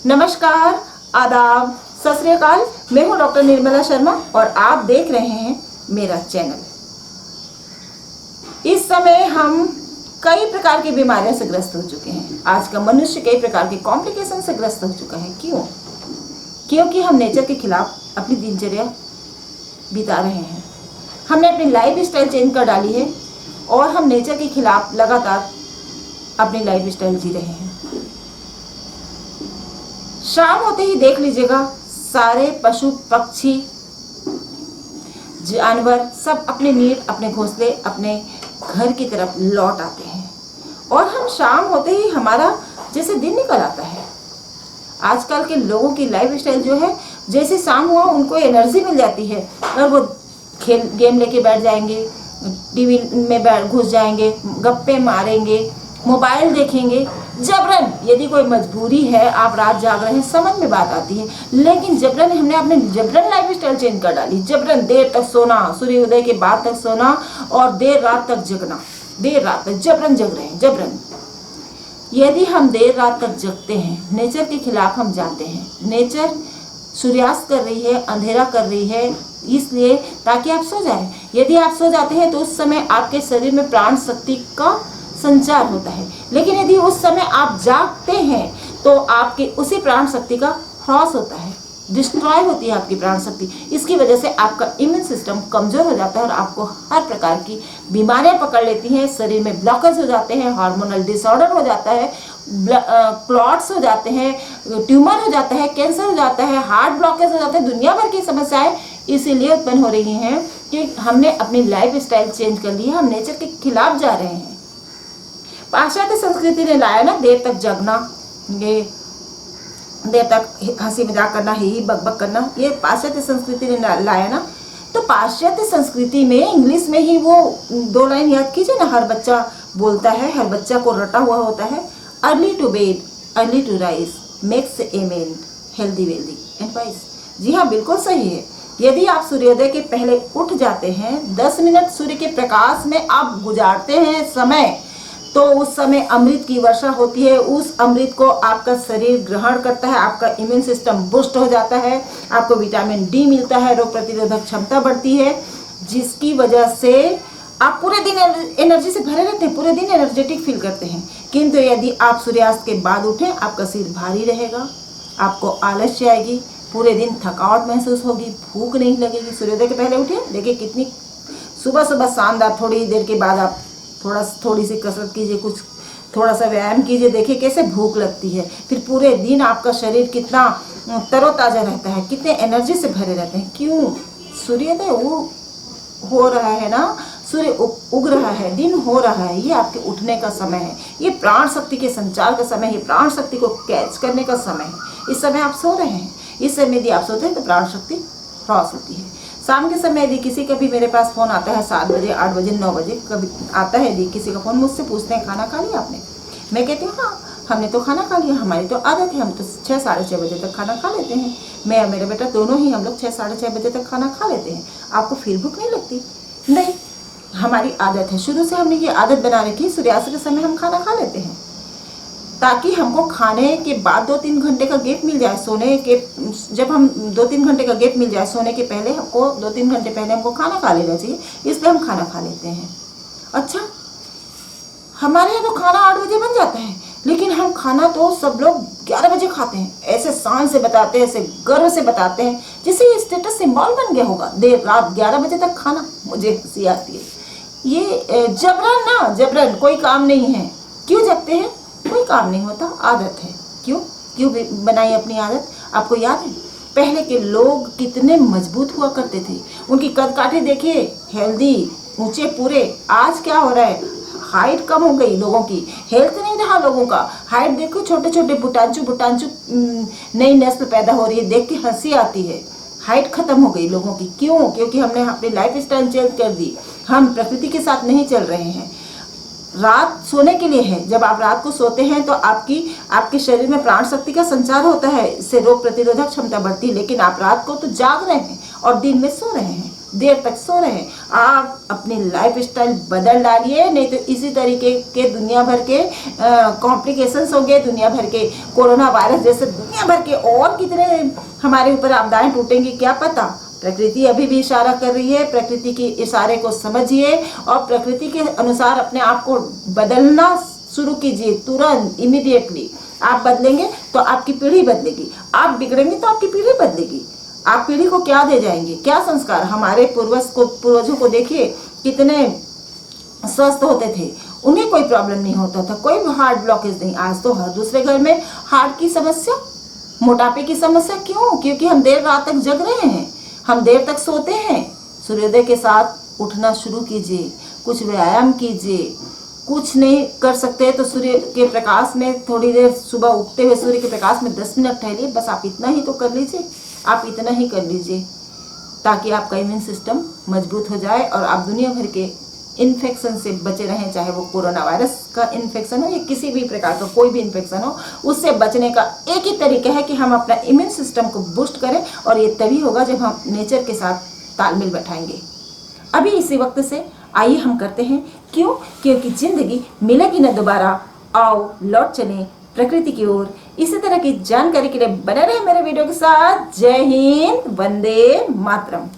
नमस्कार, आदाब, सत श्री अकाल। मैं हूं डॉक्टर निर्मला शर्मा और आप देख रहे हैं मेरा चैनल। इस समय हम कई प्रकार की बीमारियों से ग्रस्त हो चुके हैं। आज का मनुष्य कई प्रकार के कॉम्प्लिकेशन से ग्रस्त हो चुका है। क्यों? क्योंकि हम नेचर के खिलाफ अपनी दिनचर्या बिता रहे हैं। हमने अपनी लाइफ स्टाइल चेंज कर डाली है और हम नेचर के खिलाफ लगातार अपनी लाइफ स्टाइल जी रहे हैं। शाम होते ही देख लीजिएगा, सारे पशु पक्षी जानवर सब अपने नीड, अपने घोंसले, अपने घर की तरफ लौट आते हैं और हम शाम होते ही हमारा जैसे दिन निकल आता है। आजकल के लोगों की लाइफ स्टाइल जो है, जैसे शाम हुआ उनको एनर्जी मिल जाती है और वो खेल गेम लेके बैठ जाएंगे, टीवी में घुस जाएंगे, गप्पे मारेंगे, मोबाइल देखेंगे। जबरन, यदि कोई मजबूरी है, आप रात जाग रहे हैं, समझ में बात आती है, लेकिन जबरन हमने अपने जबरन लाइफ स्टाइल चेंज कर डाली। जबरन देर तक सोना, सूर्योदय के बाद तक सोना और देर रात तक जगना, देर रात तक जबरन जग रहे हैं। जबरन यदि हम देर रात तक जगते हैं, नेचर के खिलाफ हम जाते हैं। नेचर सूर्यास्त कर रही है, अंधेरा कर रही है, इसलिए ताकि आप सो जाएं। यदि आप सो जाते हैं तो उस समय आपके शरीर में प्राण शक्ति का संचार होता है, लेकिन यदि उस समय आप जागते हैं तो आपकी उसी प्राण शक्ति का ह्रास होता है, डिस्ट्रॉय होती है आपकी प्राण शक्ति। इसकी वजह से आपका इम्यून सिस्टम कमजोर हो जाता है और आपको हर प्रकार की बीमारियां पकड़ लेती हैं। शरीर में ब्लॉकेज हो जाते हैं, हार्मोनल डिसऑर्डर हो जाता है, क्लॉट्स हो जाते हैं, ट्यूमर हो जाता है, कैंसर हो जाता है, हार्ट ब्लॉकेज हो जाता है। दुनिया भर की समस्याएं इसीलिए उत्पन्न हो रही हैं कि हमने अपनी लाइफ स्टाइल चेंज कर ली है। हम नेचर के खिलाफ जा रहे हैं। पाश्चात्य संस्कृति ने लाया ना देर तक जगना, ये देर तक हंसी मजाक करना, ही बकबक करना, ये पाश्चात्य संस्कृति ने लाया ना। तो पाश्चात्य संस्कृति में इंग्लिश में ही वो 2 लाइन याद कीजिए ना, हर बच्चा बोलता है, हर बच्चा को रटा हुआ होता है। Early to bed, early to rise makes a man healthy wealthy and wise. जी हाँ, बिल्कुल सही है। यदि आप सूर्योदय के पहले उठ जाते हैं, 10 मिनट सूर्य के प्रकाश में आप गुजारते हैं समय, तो उस समय अमृत की वर्षा होती है। उस अमृत को आपका शरीर ग्रहण करता है, आपका इम्यून सिस्टम बूस्ट हो जाता है, आपको विटामिन डी मिलता है, रोग प्रतिरोधक क्षमता बढ़ती है, जिसकी वजह से आप पूरे दिन एनर्जी से भरे रहते हैं, पूरे दिन एनर्जेटिक फील करते हैं। किंतु यदि आप सूर्यास्त के बाद उठें, आपका सिर भारी रहेगा, आपको आलस्य आएगी, पूरे दिन थकावट महसूस होगी, भूख नहीं लगेगी। सूर्योदय के पहले उठिए, देखिए कितनी सुबह सुबह शानदार। थोड़ी देर के बाद आप थोड़ी सी कसरत कीजिए, कुछ थोड़ा सा व्यायाम कीजिए, देखिए कैसे भूख लगती है। फिर पूरे दिन आपका शरीर कितना तरोताज़ा रहता है, कितने एनर्जी से भरे रहते हैं। क्यों? सूर्योदय हो रहा है ना, सूर्य उग रहा है, दिन हो रहा है, ये आपके उठने का समय है, ये प्राण शक्ति के संचार का समय है, प्राण शक्ति को कैच करने का समय है। इस समय आप सो रहे हैं, इस समय यदि आप सोते हैं तो प्राण शक्ति ह्रास होती है। शाम के समय यदि किसी का भी मेरे पास फ़ोन आता है, 7 बजे, 8 बजे, 9 बजे कभी आता है, यदि किसी का फ़ोन, मुझसे पूछते हैं खाना खा लिया आपने? मैं कहती हूँ हाँ, हमने तो खाना खा लिया, हमारी तो आदत है, हम तो 6, साढ़े 6 बजे तक खाना खा लेते हैं। मैं और मेरा बेटा दोनों ही हम लोग 6, साढ़े 6 बजे तक खाना खा लेते हैं। आपको फिर भूख नहीं लगती? नहीं, हमारी आदत है, शुरू से हमने ये आदत बना रखी, सूर्यास्त के समय हम खाना खा लेते हैं, ताकि हमको खाने के बाद 2-3 घंटे का गैप मिल जाए सोने के। जब हम 2-3 घंटे का गैप मिल जाए सोने के पहले, हमको 2-3 घंटे पहले हमको खाना खा लेना चाहिए, इसलिए हम खाना खा लेते हैं। अच्छा, हमारे यहाँ तो खाना 8 बजे बन जाता है, लेकिन हम खाना तो सब लोग 11 बजे खाते हैं। ऐसे शान से बताते हैं, ऐसे गर्व से बताते हैं, जिससे ये स्टेटस सिंबल बन गया होगा, देर रात 11 बजे तक खाना। मुझे हंसी आती है। ये जबरन ना, जबरन, कोई काम नहीं है। क्यों जगते हैं? कोई काम नहीं होता, आदत है। क्यों बनाई अपनी आदत? आपको याद है पहले के लोग कितने मजबूत हुआ करते थे? उनकी कद काठी देखिए, हेल्दी, ऊंचे पूरे। आज क्या हो रहा है? हाइट कम हो गई लोगों की, हेल्थ नहीं रहा लोगों का। हाइट देखो, छोटे छोटे बुटांचू नई नस्ल पैदा हो रही है, देख के हंसी आती है। हाइट खत्म हो गई लोगों की। क्यों? क्योंकि हमने अपनी लाइफ स्टाइल चेंज कर दी, हम प्रकृति के साथ नहीं चल रहे हैं। रात सोने के लिए है, जब आप रात को सोते हैं तो आपके शरीर में प्राण शक्ति का संचार होता है, इससे रोग प्रतिरोधक क्षमता बढ़ती है। लेकिन आप रात को तो जाग रहे हैं और दिन में सो रहे हैं, देर तक सो रहे हैं। आप अपनी लाइफ स्टाइल बदल डालिए, नहीं तो इसी तरीके के दुनिया भर के कॉम्प्लिकेशंस होंगे, दुनिया भर के कोरोना वायरस जैसे दुनिया भर के और कितने हमारे ऊपर आपदाएं टूटेंगी क्या पता। प्रकृति अभी भी इशारा कर रही है, प्रकृति के इशारे को समझिए और प्रकृति के अनुसार अपने आप को बदलना शुरू कीजिए। तुरंत, इमीडिएटली आप बदलेंगे तो आपकी पीढ़ी बदलेगी, आप बिगड़ेंगे तो आपकी पीढ़ी बदलेगी। आप पीढ़ी को क्या दे जाएंगे, क्या संस्कार। हमारे पूर्वजों को देखिए कितने स्वस्थ होते थे, उन्हें कोई प्रॉब्लम नहीं होता था, कोई हार्ट ब्लॉकेज नहीं। आज तो हर दूसरे घर में हार्ट की समस्या, मोटापे की समस्या। क्यों? क्योंकि हम देर रात तक जग रहे हैं, हम देर तक सोते हैं। सूर्योदय के साथ उठना शुरू कीजिए, कुछ व्यायाम कीजिए। कुछ नहीं कर सकते तो सूर्य के प्रकाश में थोड़ी देर सुबह उगते हुए सूर्य के प्रकाश में 10 मिनट टहलिए। बस आप इतना ही तो कर लीजिए, आप इतना ही कर लीजिए ताकि आपका इम्यून सिस्टम मजबूत हो जाए और आप दुनिया भर के इन्फेक्शन से बचे रहें। चाहे वो कोरोना वायरस का इन्फेक्शन हो या किसी भी प्रकार का कोई भी इन्फेक्शन हो, उससे बचने का एक ही तरीका है कि हम अपना इम्यून सिस्टम को बूस्ट करें। और ये तभी होगा जब हम नेचर के साथ तालमेल बैठाएंगे। अभी इसी वक्त से आइए हम करते हैं। क्यों? क्योंकि जिंदगी मिलेगी न दोबारा। आओ लौट चलें प्रकृति की ओर। इसी तरह की जानकारी के लिए बने रहे मेरे वीडियो के साथ। जय हिंद, वंदे मातरम।